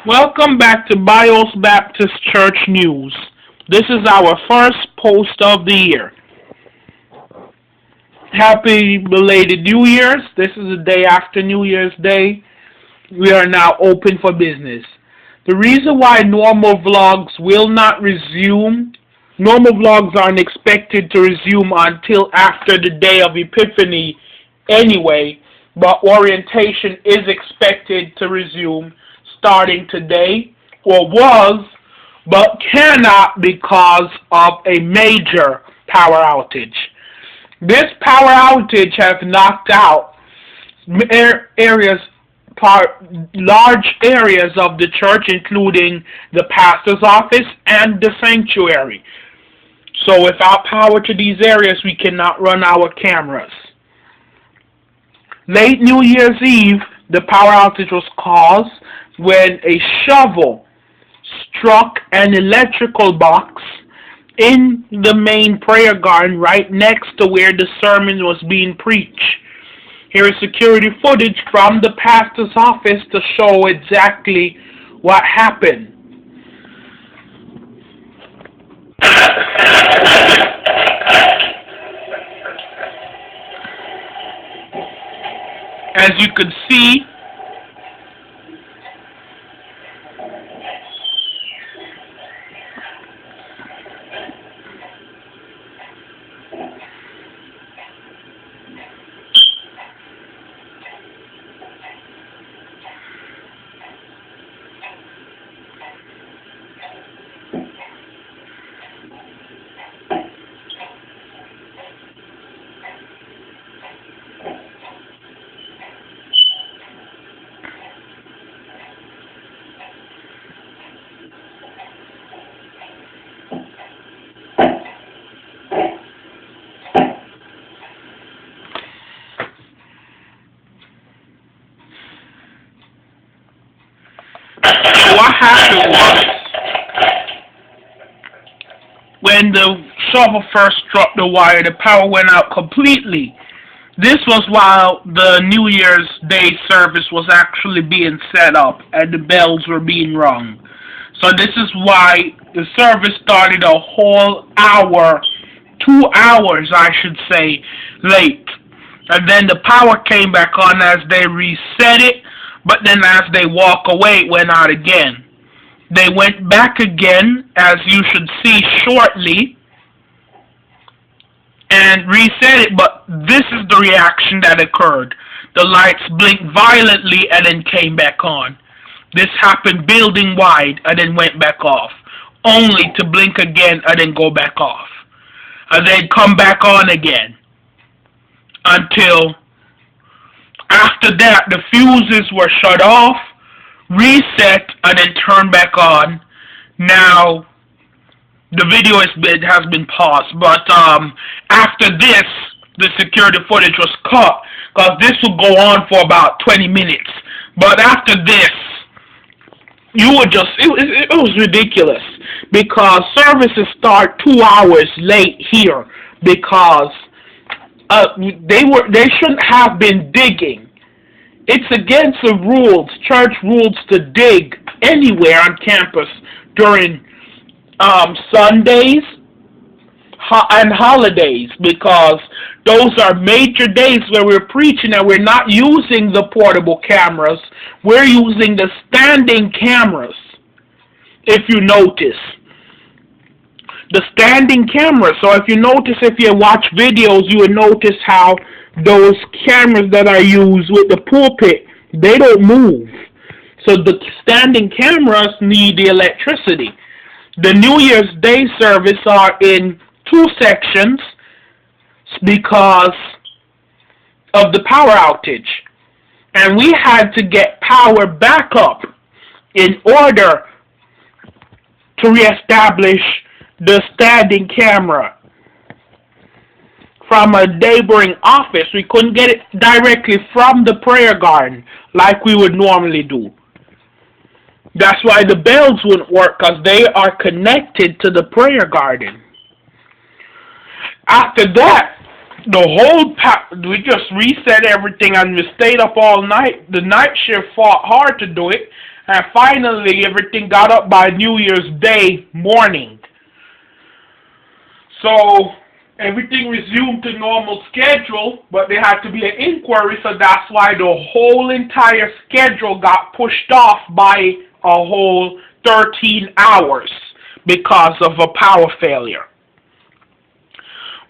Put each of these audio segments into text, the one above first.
Welcome back to Bios Baptist Church News. This is our first post of the year. Happy belated New Year's. This is the day after New Year's Day. We are now open for business. The reason why normal vlogs will not resume, normal vlogs aren't expected to resume until after the day of Epiphany anyway, but orientation is expected to resume starting today, or was, but cannot because of a major power outage. This power outage has knocked out large areas of the church, including the pastor's office and the sanctuary. So without power to these areas, we cannot run our cameras. Late New Year's Eve, the power outage was caused when a shovel struck an electrical box in the main prayer garden right next to where the sermon was being preached. Here is security footage from the pastor's office to show exactly what happened. As you can see, what happened was, when the shovel first struck the wire, the power went out completely. This was while the New Year's Day service was actually being set up and the bells were being rung. So this is why the service started a whole hour, 2 hours I should say, late. And then the power came back on as they reset it, but then as they walk away, it went out again. They went back again, as you should see shortly, and reset it, but this is the reaction that occurred. The lights blinked violently and then came back on. This happened building wide and then went back off, only to blink again and then go back off. And then come back on again, until after that the fuses were shut off, reset, and then turned back on. Now the video has been paused, but after this the security footage was cut because this will go on for about 20 minutes. But after this, you would just it was ridiculous because services start 2 hours late here because they shouldn't have been digging. It's against the rules, church rules, to dig anywhere on campus during Sundays and holidays, because those are major days where we're preaching and we're not using the portable cameras. We're using the standing cameras, if you notice. The standing cameras. So if you watch videos, you would notice how those cameras that are used with the pulpit, they don't move. So the standing cameras need the electricity. The New Year's Day service are in 2 sections because of the power outage. And we had to get power back up in order to reestablish the standing camera from a neighboring office. We couldn't get it directly from the prayer garden like we would normally do. That's why the bells wouldn't work, because they are connected to the prayer garden. After that, we just reset everything and we stayed up all night. The night shift fought hard to do it, And finally, everything got up by New Year's Day morning. So everything resumed to normal schedule, but there had to be an inquiry, so that's why the whole entire schedule got pushed off by a whole 13 hours because of a power failure.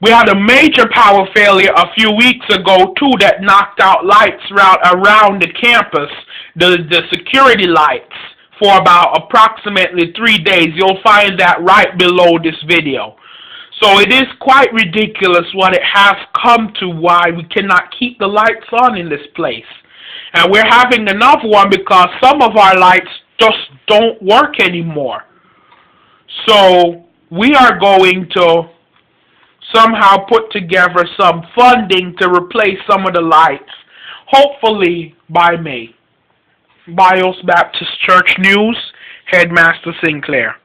We had a major power failure a few weeks ago too that knocked out lights around the campus, the security lights, for about approximately 3 days. You'll find that right below this video. So it is quite ridiculous what it has come to, why we cannot keep the lights on in this place. And we're having another one because some of our lights just don't work anymore. So we are going to somehow put together some funding to replace some of the lights, hopefully by May. Bios Baptist Church News, Headmaster Sinclair.